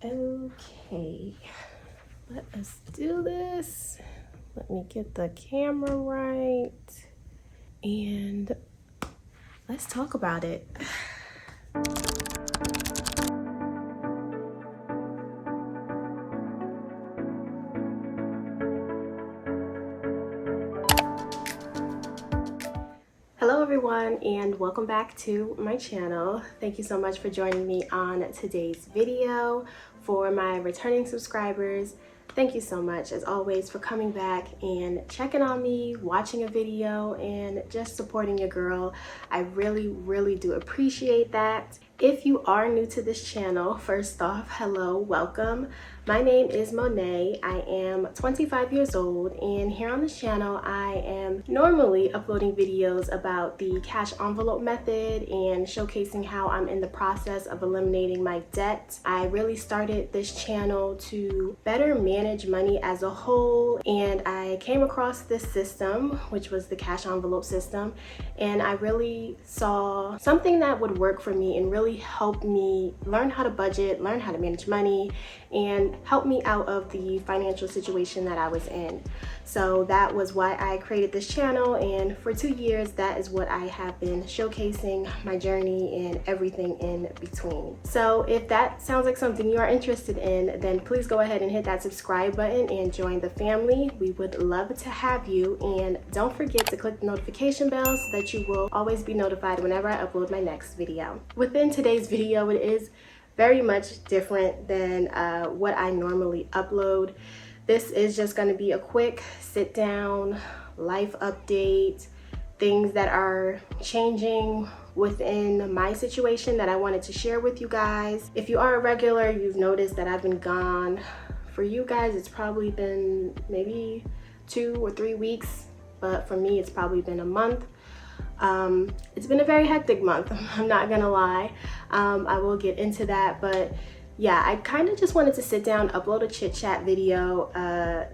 Okay, let us do this. Let me get the camera right and let's talk about it. Hello everyone and welcome back to my channel. Thank you so much for joining me on today's video. For my returning subscribers, thank you so much as always for coming back and checking on me, watching a video, and just supporting your girl. I really do appreciate that. If you are new to this channel, first off, hello, welcome. My name is Monet. I am 25 years old, and here on this channel I am normally uploading videos about the cash envelope method and showcasing how I'm in the process of eliminating my debt. I really started this channel to better manage money as a whole, and I came across this system, which was the cash envelope system, and I really saw something that would work for me and really help me learn how to budget, learn how to manage money, and help me out of the financial situation that I was in. So that was why I created this channel, and for 2 years that is what I have been showcasing, my journey and everything in between. So if that sounds like something you are interested in, then please go ahead and hit that subscribe button and join the family. We would love to have you, and don't forget to click the notification bell so that you will always be notified whenever I upload my next video. Within today's video, it is very much different than what I normally upload. This is just going to be a quick sit down life update, things that are changing within my situation that I wanted to share with you guys. If you are a regular, you've noticed that I've been gone. For you guys, it's probably been maybe 2 or 3 weeks, but for me, it's probably been a month. It's been a very hectic month, I'm not gonna lie. I will get into that, but yeah, I kind of just wanted to sit down, upload a chit chat video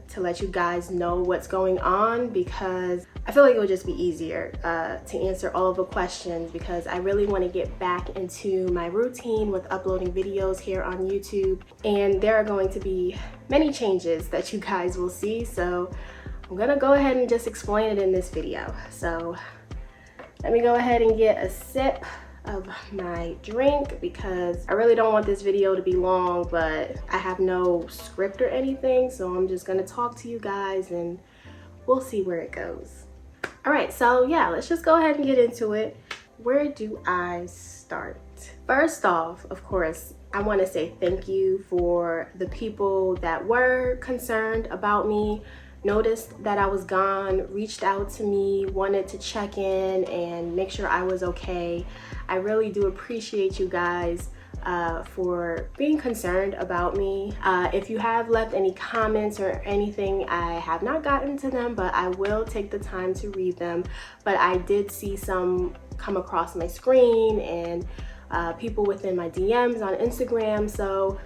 to let you guys know what's going on, because I feel like it would just be easier to answer all of the questions, because I really want to get back into my routine with uploading videos here on YouTube, and there are going to be many changes that you guys will see, so I'm gonna go ahead and just explain it in this video. So let me go ahead and get a sip of my drink, because I really don't want this video to be long, but I have no script or anything, so I'm just gonna talk to you guys and we'll see where it goes. All right, so yeah, let's just go ahead and get into it. Where do I start? First off, of course, I want to say thank you for the people that were concerned about me, noticed that I was gone, reached out to me, wanted to check in and make sure I was okay. I really do appreciate you guys for being concerned about me. If you have left any comments or anything, I have not gotten to them, but I will take the time to read them. But I did see some come across my screen, and people within my DMs on Instagram. So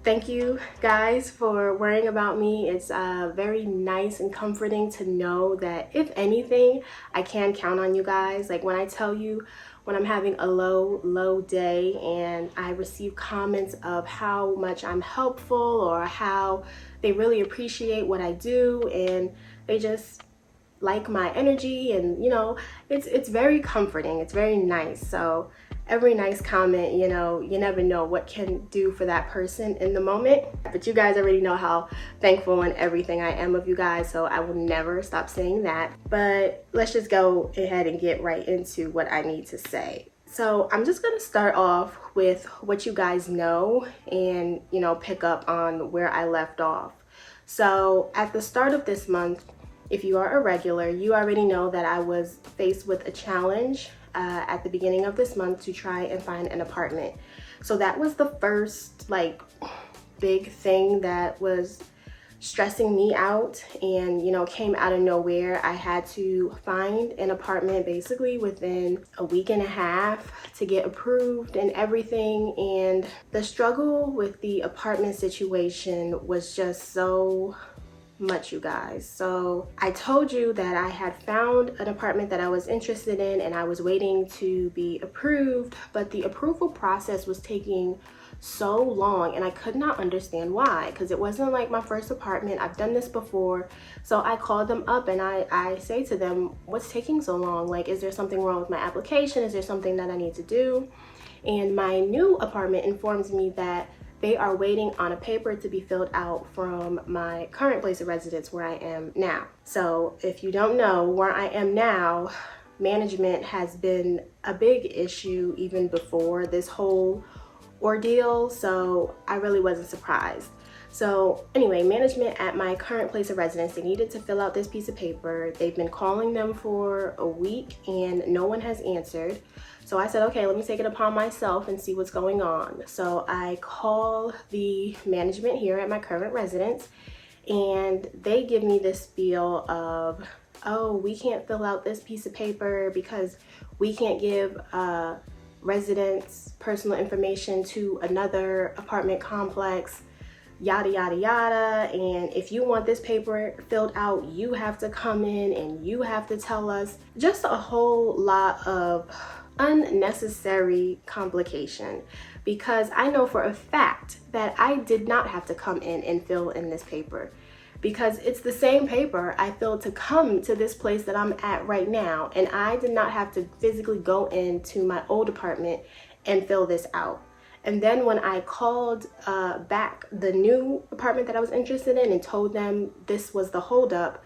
thank you guys for worrying about me. It's very nice and comforting to know that if anything, I can count on you guys. Like when I tell you, when I'm having a low day and I receive comments of how much I'm helpful or how they really appreciate what I do and they just like my energy, and you know, it's very comforting, it's very nice. So every nice comment, you know, you never know what can do for that person in the moment. But you guys already know how thankful and everything I am of you guys, so I will never stop saying that. But let's just go ahead and get right into what I need to say. So I'm just gonna start off with what you guys know and, you know, pick up on where I left off. So at the start of this month, if you are a regular, you already know that I was faced with a challenge at the beginning of this month to try and find an apartment. So that was the first like big thing that was stressing me out and, you know, came out of nowhere. I had to find an apartment basically within a week and a half to get approved and everything. And the struggle with the apartment situation was just so much, you guys. So I told you that I had found an apartment that I was interested in and I was waiting to be approved, but the approval process was taking so long, and I could not understand why, because it wasn't like my first apartment. I've done this before. So I called them up and I say to them, what's taking so long? Like, is there something wrong with my application? Is there something that I need to do? And my new apartment informs me that they are waiting on a paper to be filled out from my current place of residence where I am now. So if you don't know, where I am now, management has been a big issue even before this whole ordeal, so I really wasn't surprised. So anyway, management at my current place of residence, they needed to fill out this piece of paper. They've been calling them for a week and no one has answered. So I said, okay, let me take it upon myself and see what's going on. So I call the management here at my current residence, and they give me this spiel of, oh, we can't fill out this piece of paper because we can't give residents' personal information to another apartment complex, yada, yada, yada. And if you want this paper filled out, you have to come in and you have to tell us. Just a whole lot of unnecessary complication, because I know for a fact that I did not have to come in and fill in this paper, because it's the same paper I filled to come to this place that I'm at right now, and I did not have to physically go into my old apartment and fill this out. And then when I called back the new apartment that I was interested in and told them this was the holdup,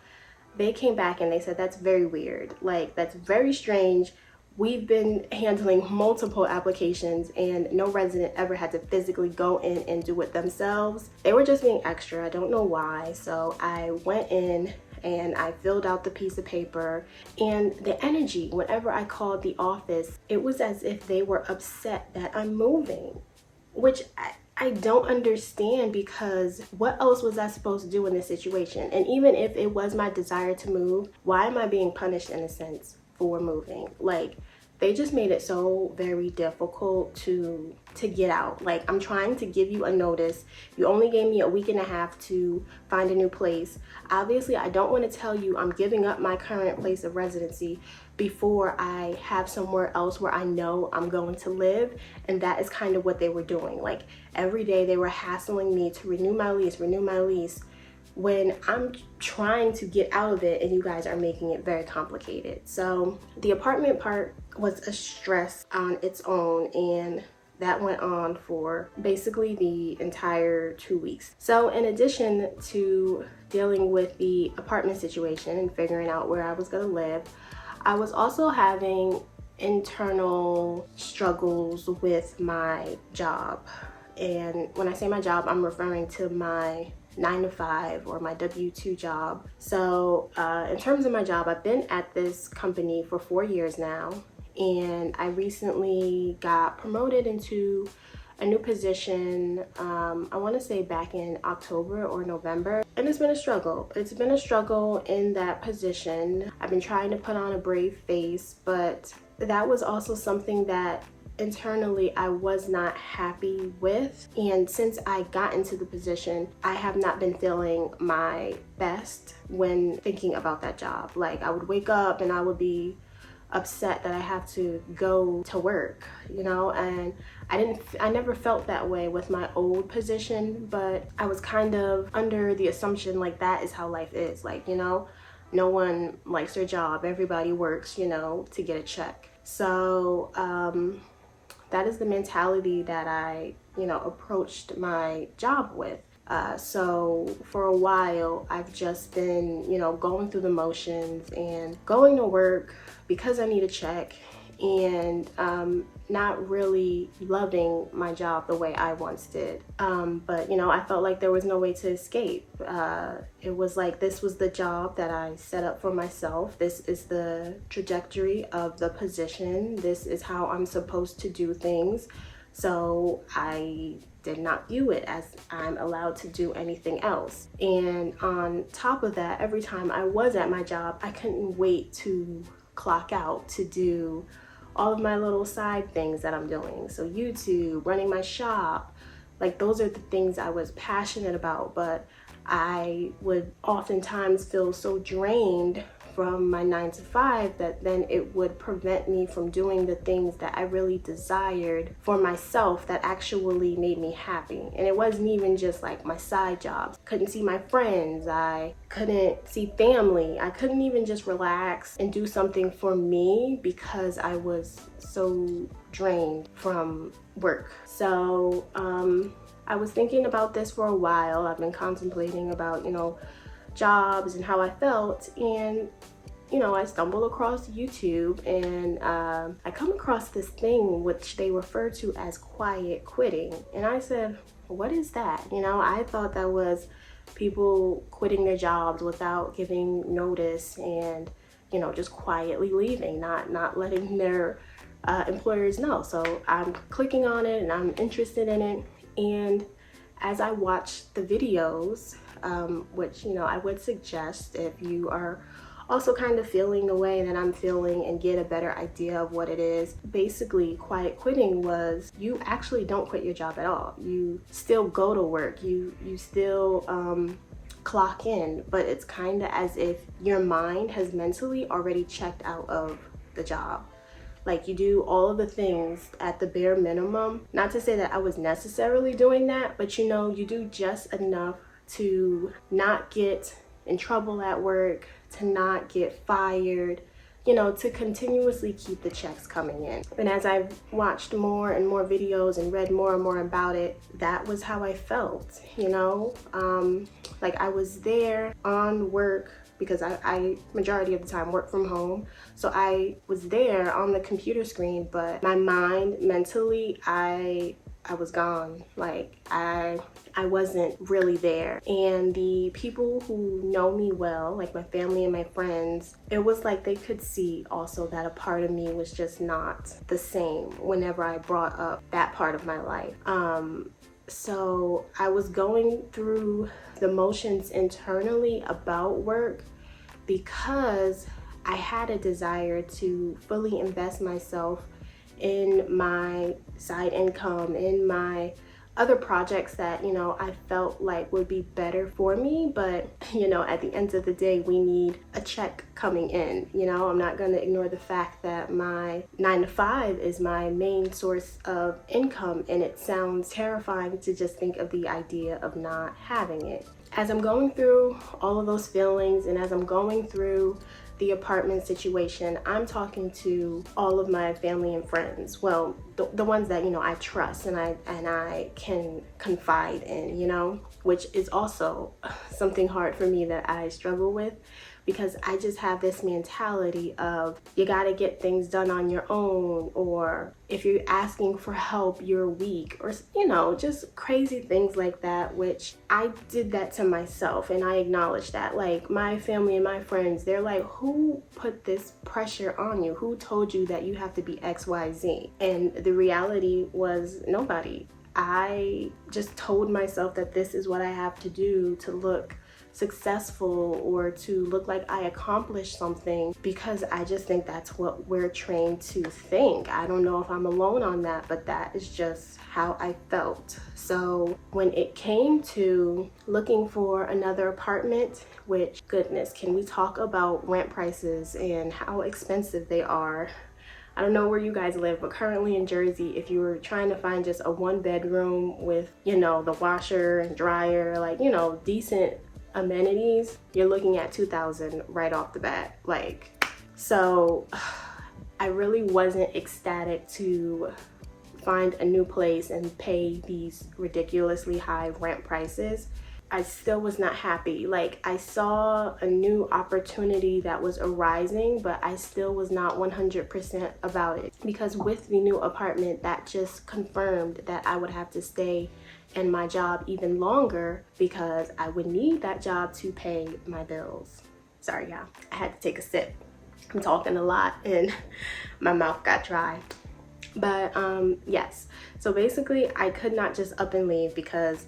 they came back and they said, that's very weird. Like, that's very strange. We've been handling multiple applications and no resident ever had to physically go in and do it themselves. They were just being extra. I don't know why. So I went in and I filled out the piece of paper, and the energy whenever I called the office, it was as if they were upset that I'm moving, which I don't understand, because what else was I supposed to do in this situation? And even if it was my desire to move, why am I being punished in a sense for moving? Like, they just made it so very difficult to get out. Like, I'm trying to give you a notice. You only gave me a week and a half to find a new place. Obviously, I don't want to tell you I'm giving up my current place of residency before I have somewhere else where I know I'm going to live. And that is kind of what they were doing. Like, every day they were hassling me to renew my lease, when I'm trying to get out of it and you guys are making it very complicated. So the apartment part was a stress on its own, and that went on for basically the entire 2 weeks. So in addition to dealing with the apartment situation and figuring out where I was gonna live, I was also having internal struggles with my job. And when I say my job, I'm referring to my 9-to-5 or my W-2 job. So in terms of my job, I've been at this company for 4 years now, and I recently got promoted into a new position, I want to say back in October or November, and it's been a struggle. It's been a struggle in that position. I've been trying to put on a brave face, but that was also something that internally I was not happy with. And since I got into the position, I have not been feeling my best when thinking about that job. Like, I would wake up and I would be upset that I have to go to work, you know, and I never felt that way with my old position, but I was kind of under the assumption like that is how life is. Like, you know, no one likes their job. Everybody works, you know, to get a check. So that is the mentality that I, you know, approached my job with. So for a while, I've just been, you know, going through the motions and going to work because I need a check, and not really loving my job the way I once did. But, you know, I felt like there was no way to escape. It was like this was the job that I set up for myself. This is the trajectory of the position. This is how I'm supposed to do things. So I did not view it as I'm allowed to do anything else. And on top of that, every time I was at my job, I couldn't wait to clock out to do all of my little side things that I'm doing. So YouTube, running my shop, like those are the things I was passionate about, but I would oftentimes feel so drained from my 9 to 5, that then it would prevent me from doing the things that I really desired for myself that actually made me happy. And it wasn't even just like my side jobs. Couldn't see my friends, I couldn't see family, I couldn't even just relax and do something for me because I was so drained from work. So I was thinking about this for a while. I've been contemplating about, jobs and how I felt, and I stumbled across YouTube, and I come across this thing which they refer to as quiet quitting. And I said, what is that? I thought that was people quitting their jobs without giving notice and just quietly leaving, not letting their employers know. So I'm clicking on it and I'm interested in it, and as I watch the videos, which I would suggest if you are also kind of feeling the way that I'm feeling and get a better idea of what it is. Basically, quiet quitting was you actually don't quit your job at all. You still go to work, you still clock in, but it's kind of as if your mind has mentally already checked out of the job. Like, you do all of the things at the bare minimum. Not to say that I was necessarily doing that, but you do just enough to not get in trouble at work, to not get fired, to continuously keep the checks coming in. And as I've watched more and more videos and read more and more about it, that was how I felt, like I was there on work, because I majority of the time work from home. So I was there on the computer screen, but my mind, mentally, I was gone. Like I wasn't really there. And the people who know me well, like my family and my friends, it was like they could see also that a part of me was just not the same whenever I brought up that part of my life. So I was going through the motions internally about work because I had a desire to fully invest myself in my side income, in my other projects that, I felt like would be better for me. But, at the end of the day, we need a check coming in. I'm not going to ignore the fact that my 9 to 5 is my main source of income, and it sounds terrifying to just think of the idea of not having it. As I'm going through all of those feelings, and as I'm going through the apartment situation, I'm talking to all of my family and friends. Well, the ones that I trust and I can confide in, which is also something hard for me that I struggle with, because I just have this mentality of you gotta get things done on your own, or if you're asking for help, you're weak, or just crazy things like that, which I did that to myself, and I acknowledge that. Like, my family and my friends, they're like, who put this pressure on you? Who told you that you have to be XYZ? And the reality was nobody. I just told myself that this is what I have to do to look successful or to look like I accomplished something, because I just think that's what we're trained to think. I don't know if I'm alone on that, but that is just how I felt. So when it came to looking for another apartment, which, goodness, can we talk about rent prices and how expensive they are? I don't know where you guys live, but currently in Jersey, if you were trying to find just a 1-bedroom with, the washer and dryer, like, decent amenities, you're looking at $2,000 right off the bat. So I really wasn't ecstatic to find a new place and pay these ridiculously high rent prices. I still was not happy. Like, I saw a new opportunity that was arising, but I still was not 100% about it, because with the new apartment, that just confirmed that I would have to stay in my job even longer, because I would need that job to pay my bills. Sorry, y'all, I had to take a sip. I'm talking a lot and my mouth got dry. But yes, so basically I could not just up and leave, because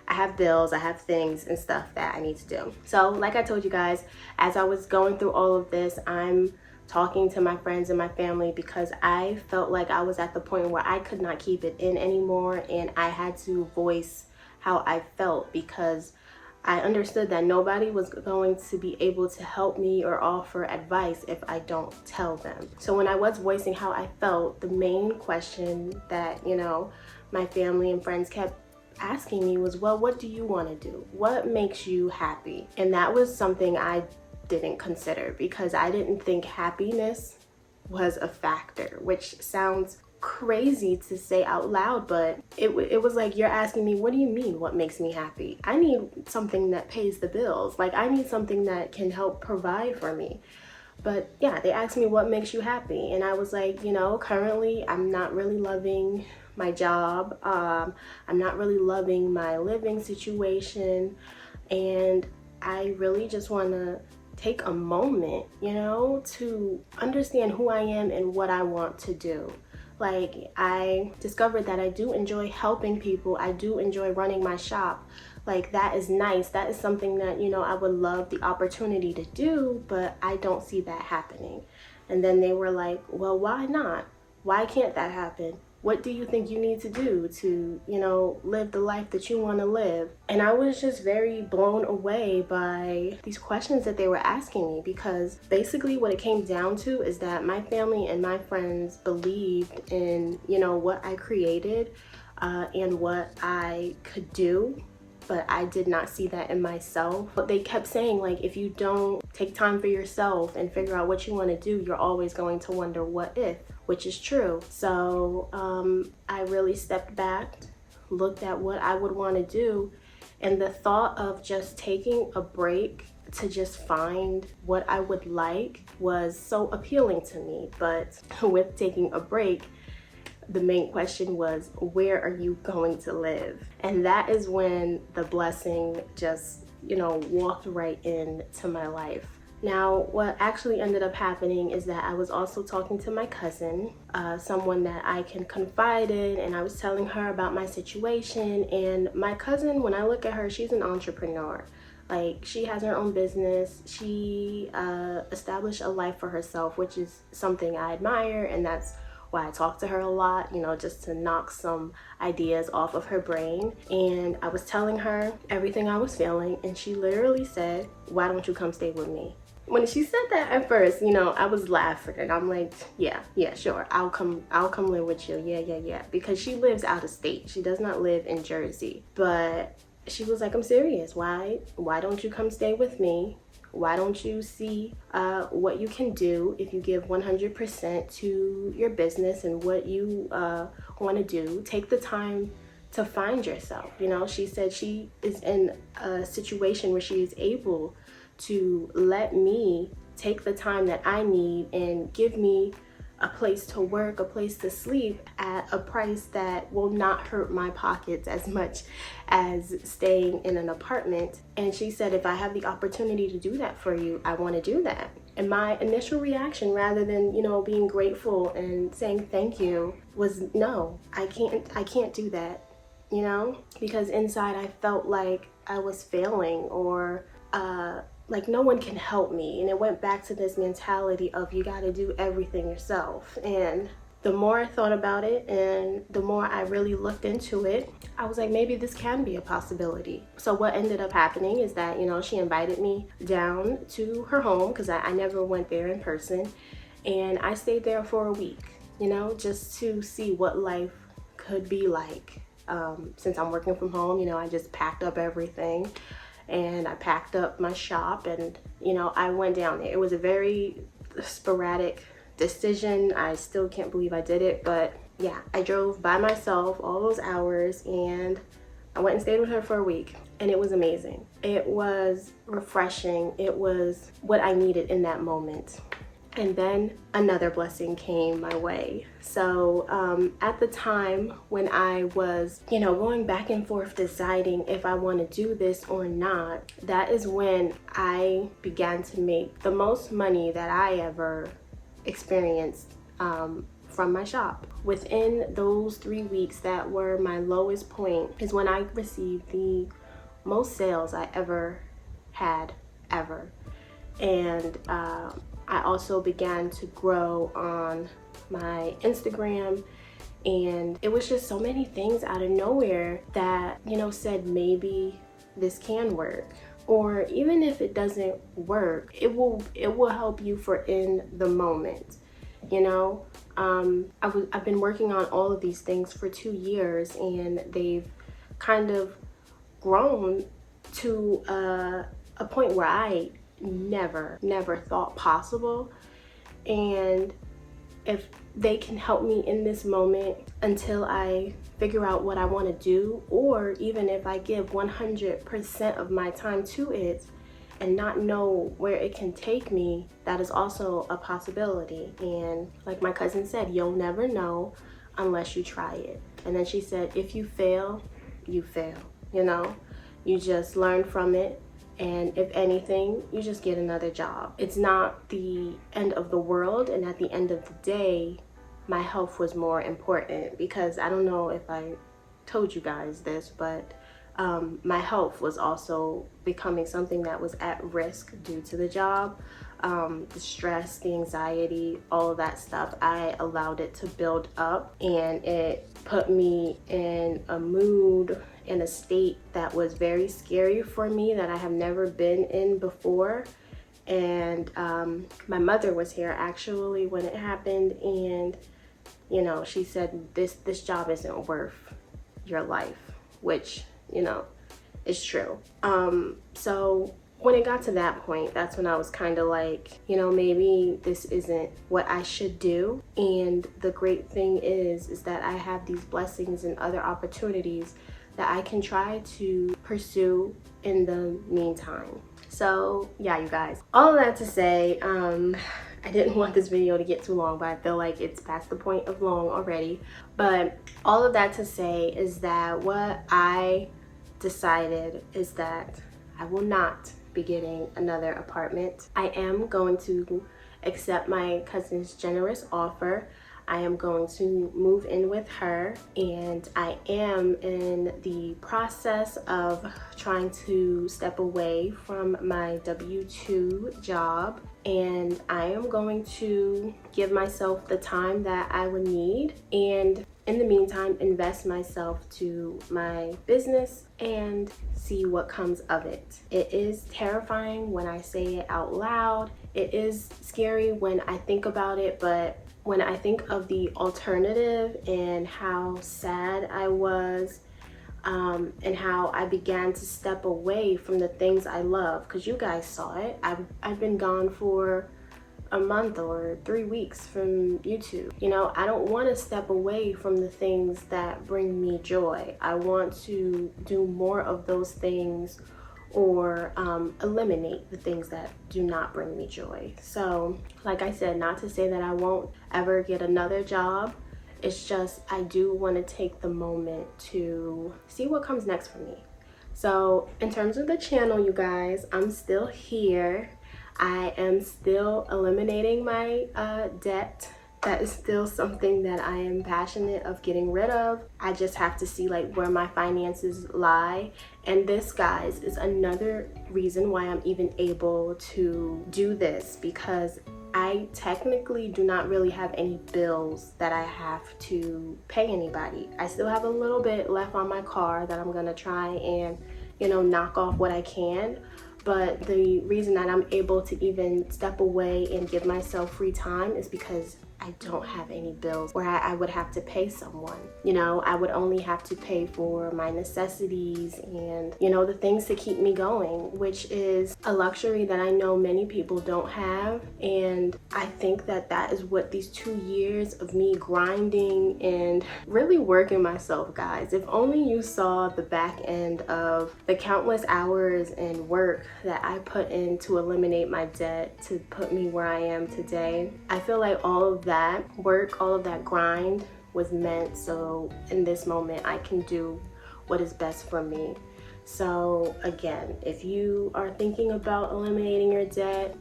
I have bills, I have things and stuff that I need to do. So like I told you guys, as I was going through all of this, I'm talking to my friends and my family, because I felt like I was at the point where I could not keep it in anymore, and I had to voice how I felt, because I understood that nobody was going to be able to help me or offer advice if I don't tell them. So when I was voicing how I felt, the main question that, my family and friends kept asking me was, well, what do you want to do? What makes you happy? And that was something I didn't consider, because I didn't think happiness was a factor, which sounds crazy to say out loud, but it was like, you're asking me, what do you mean what makes me happy? I need something that pays the bills. Like, I need something that can help provide for me. But yeah, they asked me, what makes you happy? And I was like, currently I'm not really loving my job. I'm not really loving my living situation, and I really just want to take a moment, to understand who I am and what I want to do. Like, I discovered that I do enjoy helping people. I do enjoy running my shop. Like, that is nice. That is something that, I would love the opportunity to do, but I don't see that happening. And then they were like, well, why not? Why can't that happen? What do you think you need to do to, live the life that you want to live? And I was just very blown away by these questions that they were asking me, because basically what it came down to is that my family and my friends believed in, what I created and what I could do. But I did not see that in myself. But they kept saying, like, if you don't take time for yourself and figure out what you want to do, you're always going to wonder what if, which is true. So I really stepped back, looked at what I would want to do, and the thought of just taking a break to just find what I would like was so appealing to me. But with taking a break, the main question was, where are you going to live? And that is when the blessing just, walked right into my life. Now, what actually ended up happening is that I was also talking to my cousin, someone that I can confide in, and I was telling her about my situation. And my cousin, when I look at her, she's an entrepreneur. Like, she has her own business. She established a life for herself, which is something I admire, and that's why I talk to her a lot, just to knock some ideas off of her brain. And I was telling her everything I was feeling, and she literally said, why don't you come stay with me? When she said that at first, I was laughing, and I'm like, yeah, sure, I'll come live with you. Yeah. Because she lives out of state. She does not live in Jersey. But she was like, I'm serious. Why don't you come stay with me? Why don't you see what you can do if you give 100% to your business and what you want to do? Take the time to find yourself. She said she is in a situation where she is able to let me take the time that I need and give me a place to work, a place to sleep at a price that will not hurt my pockets as much as staying in an apartment. And she said, if I have the opportunity to do that for you, I want to do that. And my initial reaction, rather than, being grateful and saying thank you, was no, I can't do that, because inside I felt like I was failing, or like no one can help me. And it went back to this mentality of you got to do everything yourself. And the more I thought about it and the more I really looked into it, I was like, maybe this can be a possibility. So what ended up happening is that, she invited me down to her home, because I never went there in person. And I stayed there for a week, just to see what life could be like. Since I'm working from home, I just packed up everything. And I packed up my shop, and I went down there. It was a very sporadic decision. I still can't believe I did it, but yeah, I drove by myself all those hours, and I went and stayed with her for a week, and it was amazing. It was refreshing. It was what I needed in that moment. And then another blessing came my way. So at the time when I was, going back and forth deciding if I want to do this or not, that is when I began to make the most money that I ever experienced from my shop. Within those 3 weeks that were my lowest point is when I received the most sales I ever had, ever. And I also began to grow on my Instagram, and it was just so many things out of nowhere that, said maybe this can work. Or even if it doesn't work, it will help you for in the moment, you know. I've been working on all of these things for 2 years, and they've kind of grown to a point where I never thought possible. And if they can help me in this moment until I figure out what I want to do, or even if I give 100% of my time to it and not know where it can take me, that is also a possibility. And like my cousin said, you'll never know unless you try it. And then she said, if you fail, you fail, you know? You just learn from it, and if anything, you just get another job. It's not the end of the world, and at the end of the day, my health was more important, because I don't know if I told you guys this, but my health was also becoming something that was at risk due to the job. The stress, the anxiety, all of that stuff, I allowed it to build up, and it put me in a mood, in a state that was very scary for me, that I have never been in before. And my mother was here actually when it happened, and you know, she said this job isn't worth your life, which, you know, is true. So when it got to that point, that's when I was kind of like, you know, maybe this isn't what I should do. And the great thing is that I have these blessings and other opportunities that I can try to pursue in the meantime. So yeah, you guys, all of that to say, I didn't want this video to get too long, but I feel like it's past the point of long already. But all of that to say is that what I decided is that I will not be getting another apartment. I am going to accept my cousin's generous offer. I am going to move in with her, and I am in the process of trying to step away from my W-2 job, and I am going to give myself the time that I would need, and in the meantime invest myself to my business and see what comes of it. It is terrifying when I say it out loud. It is scary when I think about it, but when I think of the alternative and how sad I was, and how I began to step away from the things I love, because you guys saw it. I've been gone for a month or 3 weeks from YouTube. You know, I don't want to step away from the things that bring me joy. I want to do more of those things, or eliminate the things that do not bring me joy. So like I said, not to say that I won't ever get another job. It's just I do want to take the moment to see what comes next for me. So in terms of the channel, you guys, I'm still here. I am still eliminating my debt. That is still something that I am passionate of getting rid of. I just have to see like where my finances lie. And this, guys, is another reason why I'm even able to do this, because I technically do not really have any bills that I have to pay anybody. I still have a little bit left on my car that I'm gonna try and, you know, knock off what I can. But the reason that I'm able to even step away and give myself free time is because I don't have any bills where I would have to pay someone. You know, I would only have to pay for my necessities and, you know, the things to keep me going, which is a luxury that I know many people don't have. And I think that that is what these 2 years of me grinding and really working myself, guys. If only you saw the back end of the countless hours and work that I put in to eliminate my debt, to put me where I am today. I feel like all of that work, all of that grind was meant so in this moment I can do what is best for me. So again, if you are thinking about eliminating your debt,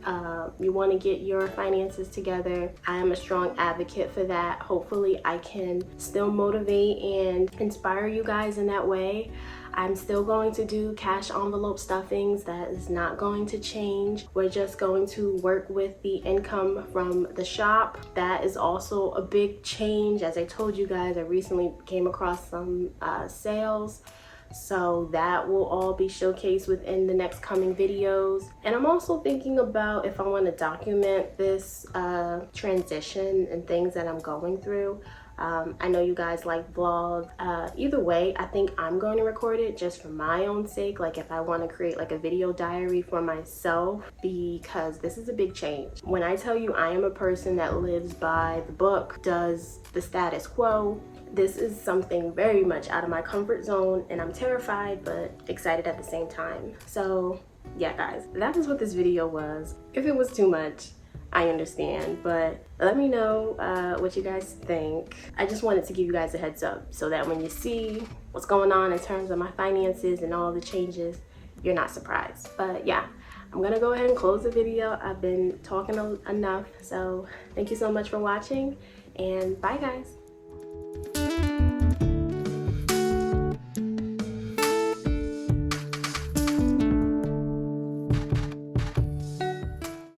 you want to get your finances together, I am a strong advocate for that. Hopefully I can still motivate and inspire you guys in that way. I'm still going to do cash envelope stuffings. That is not going to change. We're just going to work with the income from the shop. That is also a big change. As I told you guys, I recently came across some sales. So that will all be showcased within the next coming videos. And I'm also thinking about if I want to document this transition and things that I'm going through. I know you guys like vlogs. Either way, I think I'm going to record it just for my own sake. Like if I want to create like a video diary for myself, because this is a big change. When I tell you I am a person that lives by the book, does the status quo, this is something very much out of my comfort zone, and I'm terrified but excited at the same time. So yeah guys, that is what this video was. If it was too much, I understand, but let me know what you guys think. I just wanted to give you guys a heads up so that when you see what's going on in terms of my finances and all the changes, you're not surprised. But yeah, I'm gonna go ahead and close the video. I've been talking enough, so thank you so much for watching, and bye guys.